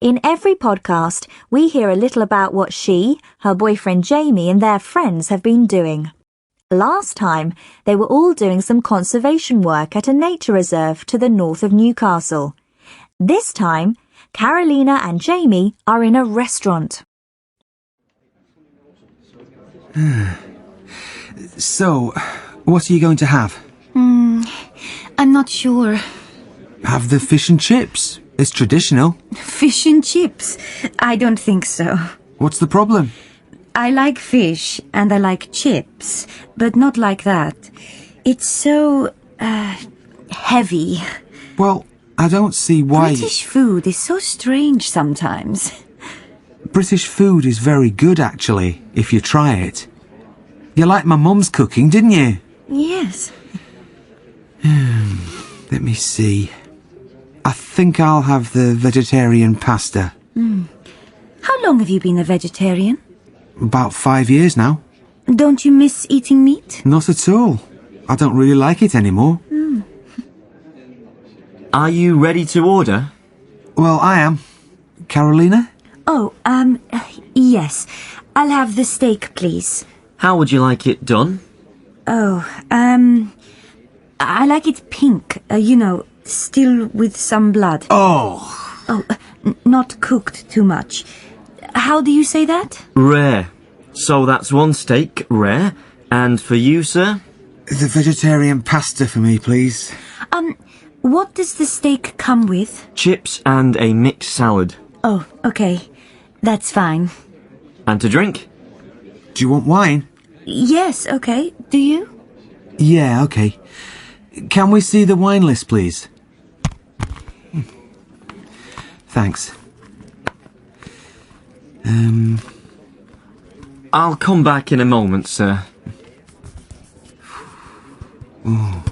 In every podcast, we hear a little about what she, her boyfriend Jamie, and their friends have been doing. Last time, they were all doing some conservation work at a nature reserve to the north of Newcastle. This time, Carolina and Jamie are in a restaurant. So, what are you going to have? I'm not sure. Have the fish and chips. It's traditional. Fish and chips? I don't think so. What's the problem? I like fish and I like chips, but not like that. It's so, heavy. Well, I don't see why... British food is so strange sometimes. British food is very good, actually, if you try it. You liked my mum's cooking, didn't you? Yes. Let me see. I think I'll have the vegetarian pasta. How long have you been a vegetarian? About 5 years now. Don't you miss eating meat? Not at all. I don't really like it anymore. Are you ready to order? Well, I am. Carolina? Oh, yes. I'll have the steak, please. How would you like it done? Oh, I like it pink, still with some blood. Oh! Not cooked too much. How do you say that? Rare. So that's one steak, rare. And for you, sir? The vegetarian pasta for me, please. What does the steak come with? Chips and a mixed salad. Oh, okay. That's fine. And to drink? Do you want wine? Yes, okay. Do you? Yeah, okay. Can we see the wine list, please? Thanks. I'll come back in a moment, sir. Oh,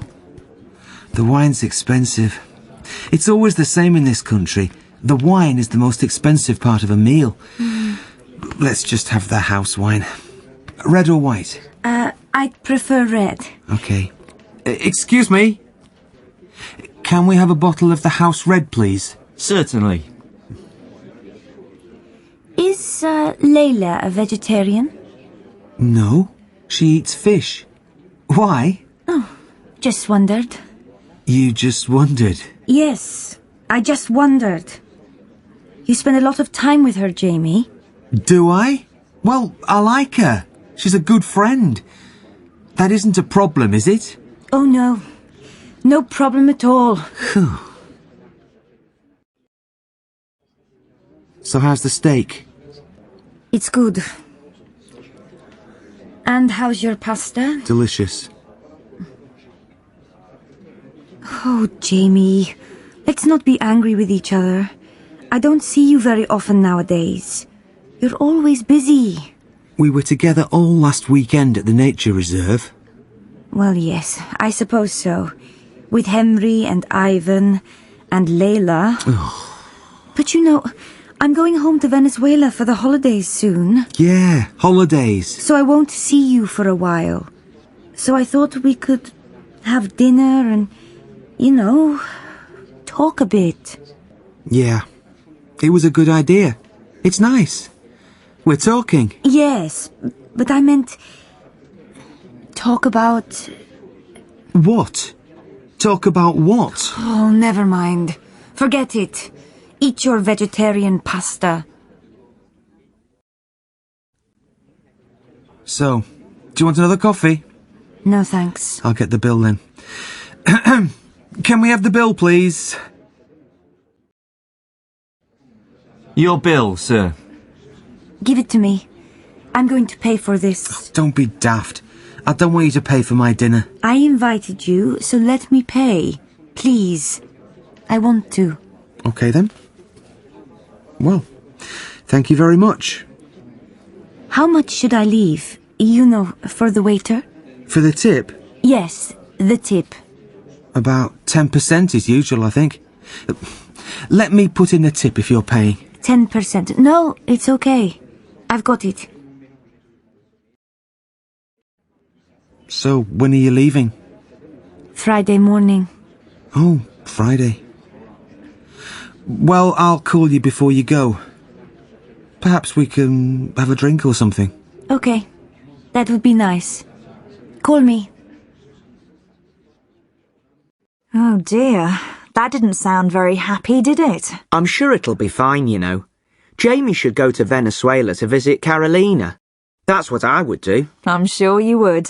the wine's expensive. It's always the same in this country. The wine is the most expensive part of a meal. Let's just have the house wine. Red or white? I'd prefer red. Okay. Excuse me? Can we have a bottle of the house red, please? Certainly. Is Layla a vegetarian? No, she eats fish. Why? Oh, just wondered. You just wondered? Yes, I just wondered. You spend a lot of time with her, Jamie. Do I? Well, I like her. She's a good friend. That isn't a problem, is it? Oh, no. No problem at all. So how's the steak? It's good. And how's your pasta? Delicious. Oh, Jamie, let's not be angry with each other. I don't see you very often nowadays. You're always busy. We were together all last weekend at the nature reserve. Well, yes, I suppose so. With Henry and Ivan and Layla. But I'm going home to Venezuela for the holidays soon. Yeah, holidays. So I won't see you for a while. So I thought we could have dinner and, talk a bit. Yeah, it was a good idea. It's nice. We're talking. Yes, but I meant talk about... What? Talk about what? Oh, never mind. Forget it. Eat your vegetarian pasta. So, do you want another coffee? No, thanks. I'll get the bill then. Can we have the bill, please? Your bill, sir. Give it to me. I'm going to pay for this. Don't be daft. I don't want you to pay for my dinner. I invited you, so let me pay. Please. I want to. Okay then. Well, thank you very much. How much should I leave? For the waiter? For the tip? Yes, the tip. About 10% is usual, I think. Let me put in the tip if you're paying. 10%. No, it's okay. I've got it. So, when are you leaving? Friday morning. Oh, Friday. Well, I'll call you before you go. Perhaps we can have a drink or something. Okay, that would be nice. Call me. Oh dear, that didn't sound very happy, did it? I'm sure it'll be fine, you know. Jamie should go to Venezuela to visit Carolina. That's what I would do. I'm sure you would.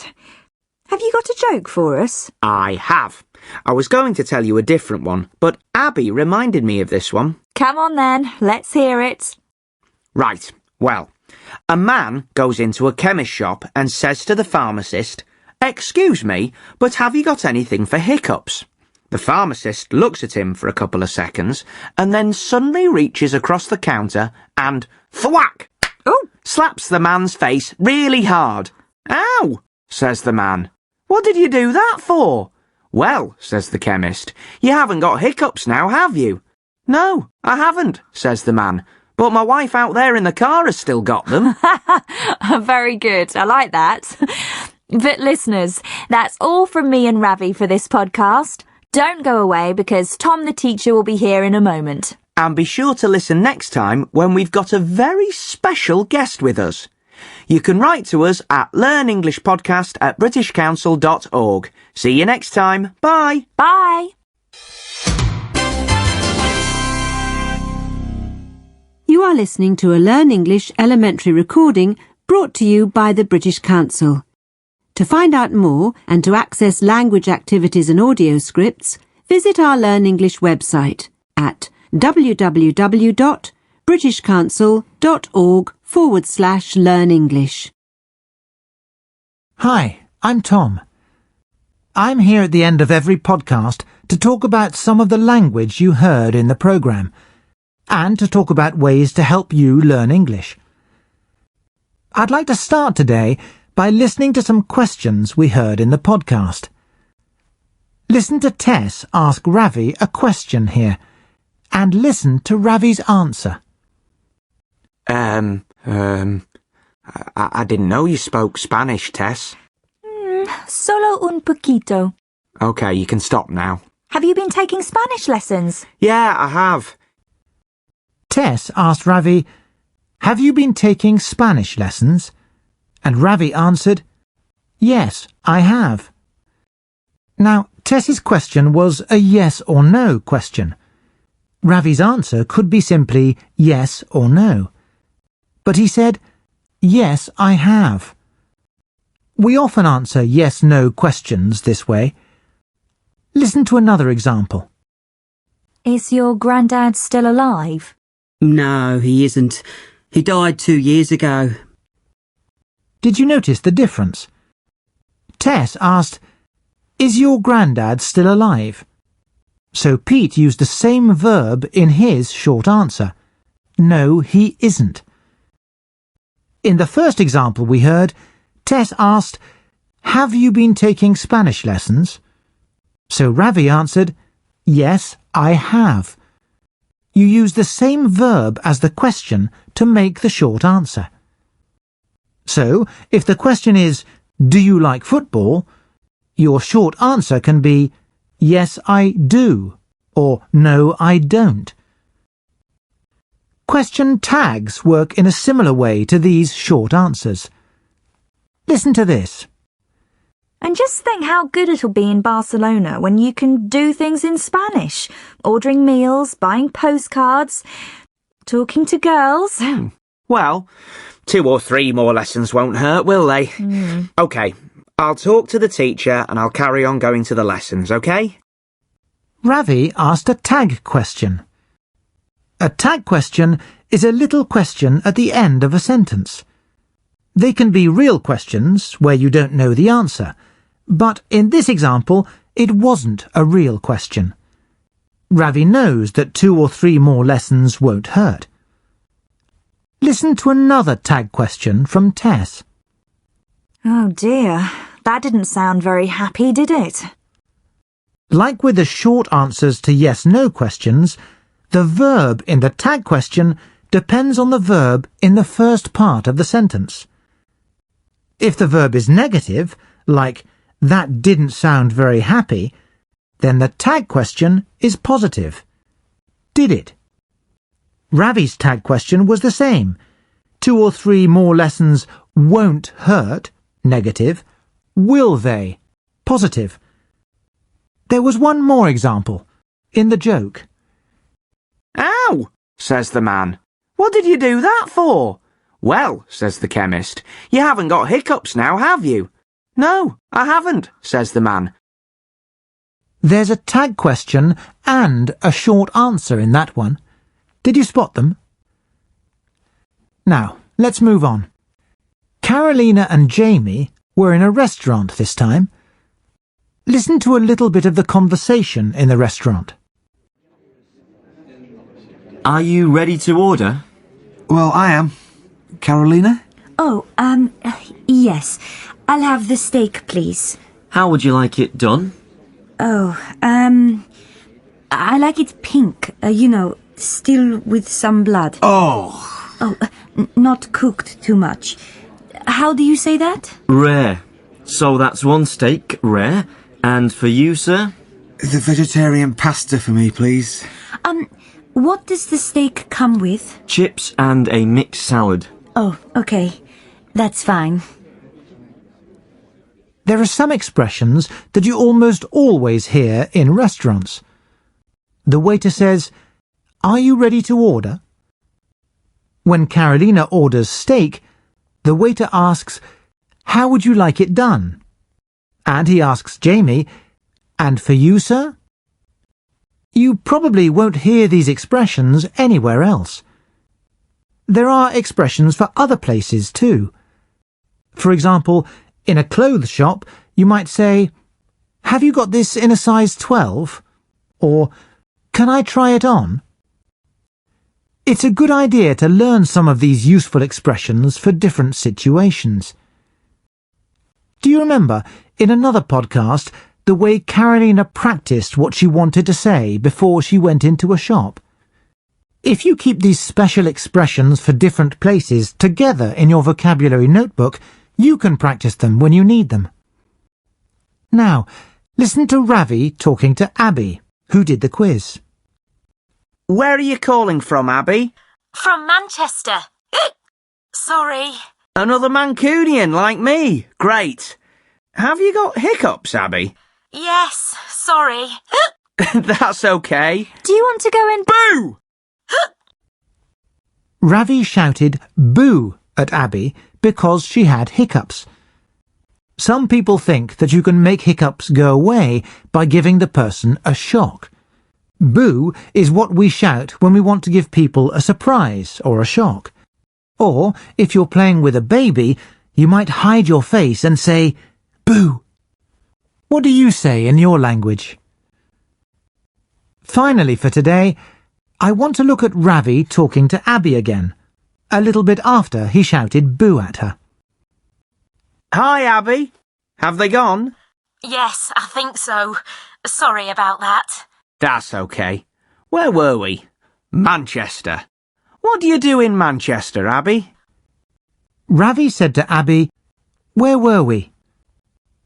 Have you got a joke for us? I have. I was going to tell you a different one, but Abby reminded me of this one. Come on then, let's hear it. Right, well, a man goes into a chemist shop and says to the pharmacist, "Excuse me, but have you got anything for hiccups?" The pharmacist looks at him for a couple of seconds and then suddenly reaches across the counter and thwack! Oh! Slaps the man's face really hard. "Ow!" says the man. "What did you do that for?" "Well," says the chemist, "you haven't got hiccups now, have you?" "No, I haven't," says the man, "but my wife out there in the car has still got them." Very good, I like that. But listeners, that's all from me and Ravi for this podcast. Don't go away because Tom the teacher will be here in a moment. And be sure to listen next time when we've got a very special guest with us. You can write to us at learnenglishpodcast@britishcouncil.org. See you next time. Bye. Bye. You are listening to a Learn English elementary recording brought to you by the British Council. To find out more and to access language activities and audio scripts, visit our Learn English website at www.britishcouncil.org/Learn English. Hi, I'm Tom. I'm here at the end of every podcast to talk about some of the language you heard in the programme and to talk about ways to help you learn English. I'd like to start today by listening to some questions we heard in the podcast. Listen to Tess ask Ravi a question here, and listen to Ravi's answer. I didn't know you spoke Spanish, Tess. Solo un poquito. Okay, you can stop now. Have you been taking Spanish lessons? Yeah, I have. Tess asked Ravi, "Have you been taking Spanish lessons?" And Ravi answered, "Yes, I have." Now, Tess's question was a yes or no question. Ravi's answer could be simply yes or no. But he said, "Yes, I have." We often answer yes-no questions this way. Listen to another example. Is your granddad still alive? No, he isn't. He died 2 years ago. Did you notice the difference? Tess asked, "Is your granddad still alive?" So Pete used the same verb in his short answer. No, he isn't. In the first example we heard, Tess asked, "Have you been taking Spanish lessons?" So Ravi answered, "Yes, I have." You use the same verb as the question to make the short answer. So, if the question is, "Do you like football?" your short answer can be, "Yes, I do," or "No, I don't." Question tags work in a similar way to these short answers. Listen to this. And just think how good it'll be in Barcelona when you can do things in Spanish. Ordering meals, buying postcards, talking to girls. Well, 2 or 3 more lessons won't hurt, will they? OK, I'll talk to the teacher and I'll carry on going to the lessons, OK? Ravi asked a tag question. A tag question is a little question at the end of a sentence. They can be real questions where you don't know the answer, but in this example, it wasn't a real question. Ravi knows that 2 or 3 more lessons won't hurt. Listen to another tag question from Tess. Oh dear, that didn't sound very happy, did it? Like with the short answers to yes-no questions, the verb in the tag question depends on the verb in the first part of the sentence. If the verb is negative, like, "That didn't sound very happy," then the tag question is positive. Did it Ravi's tag question was the same. 2 or 3 more lessons won't hurt, negative. Will they, positive. There was one more example, in the joke. Ow, says the man. What did you do that for? Well, says the chemist, you haven't got hiccups now, have you? No, I haven't, says the man. There's a tag question and a short answer in that one. Did you spot them? Now, let's move on. Carolina and Jamie were in a restaurant this time. Listen to a little bit of the conversation in the restaurant. Are you ready to order? Well, I am. Carolina? Oh, yes. I'll have the steak, please. How would you like it done? Oh, I like it pink, still with some blood. Oh! Oh, not cooked too much. How do you say that? Rare. So that's 1 steak, rare. And for you, sir? The vegetarian pasta for me, please. What does the steak come with? Chips and a mixed salad. Oh, okay. That's fine. There are some expressions that you almost always hear in restaurants. The waiter says, "Are you ready to order?" When Carolina orders steak, the waiter asks, "How would you like it done?" And he asks Jamie, "And for you, sir?" You probably won't hear these expressions anywhere else. There are expressions for other places too. For example, in a clothes shop, you might say, "Have you got this in a size 12?" Or, "Can I try it on?" It's a good idea to learn some of these useful expressions for different situations. Do you remember, in another podcast, the way Carolina practiced what she wanted to say before she went into a shop? If you keep these special expressions for different places together in your vocabulary notebook, you can practice them when you need them. Now, listen to Ravi talking to Abby, who did the quiz. Where are you calling from, Abby? From Manchester. Sorry. Another Mancunian like me. Great. Have you got hiccups, Abby? Yes, sorry. That's okay. Do you want to go in? Boo! Ravi shouted "boo" at Abby because she had hiccups. Some people think that you can make hiccups go away by giving the person a shock. Boo is what we shout when we want to give people a surprise or a shock. Or, if you're playing with a baby, you might hide your face and say, "Boo." What do you say in your language? Finally for today, I want to look at Ravi talking to Abby again, a little bit after he shouted "boo" at her. Hi, Abby. Have they gone? Yes, I think so. Sorry about that. That's okay. Where were we? Manchester. What do you do in Manchester, Abby? Ravi said to Abby, "Where were we?"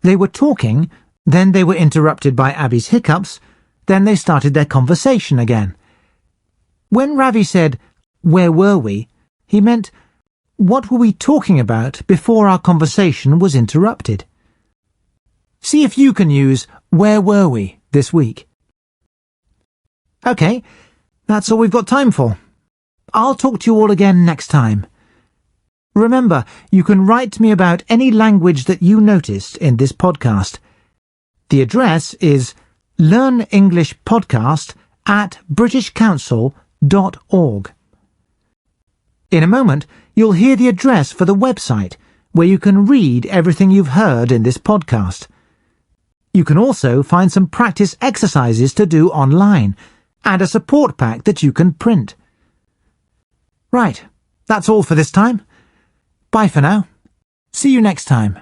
They were talking, then they were interrupted by Abby's hiccups, then they started their conversation again. When Ravi said, "Where were we?" he meant, what were we talking about before our conversation was interrupted? See if you can use "Where were we?" this week. Okay, that's all we've got time for. I'll talk to you all again next time. Remember, you can write to me about any language that you noticed in this podcast. The address is learnenglishpodcast@britishcouncil.org. In a moment, you'll hear the address for the website, where you can read everything you've heard in this podcast. You can also find some practice exercises to do online, and a support pack that you can print. Right, that's all for this time. Bye for now. See you next time.